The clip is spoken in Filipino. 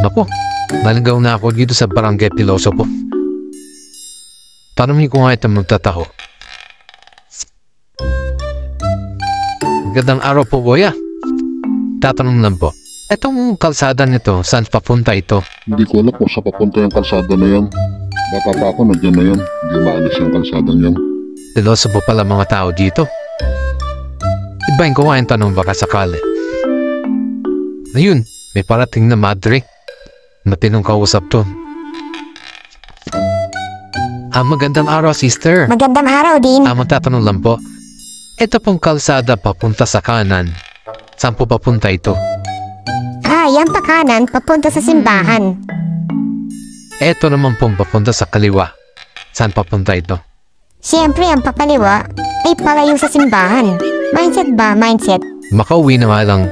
Naku, naligaw na ako dito sa Barangay Pilosopo. Tanongin ko nga ito magtataho. Magandang araw po, Boya. Tatanong lang po. Itong kalsada nito, saan papunta ito? Hindi ko alam kung saan papunta yung kalsada na yan. Bata pa ako, nandiyan na yan. Hindi maalis yung kalsada yan. Pilosopo pala mga tao dito. Ibahin ko nga yung tanong baka sakali. Ayun, may parating na madre. Matinong kausap to. Magandang araw, sister. Magandang araw din. Magtatanong lang po. Ito pong kalsada papunta sa kanan. Saan po papunta ito? Yan pa kanan, papunta sa simbahan. Ito naman pong papunta sa kaliwa. Saan papunta ito? Siyempre, ang papaliwa ay palayo sa simbahan. Mindset ba? Mindset. Makauwi na nga lang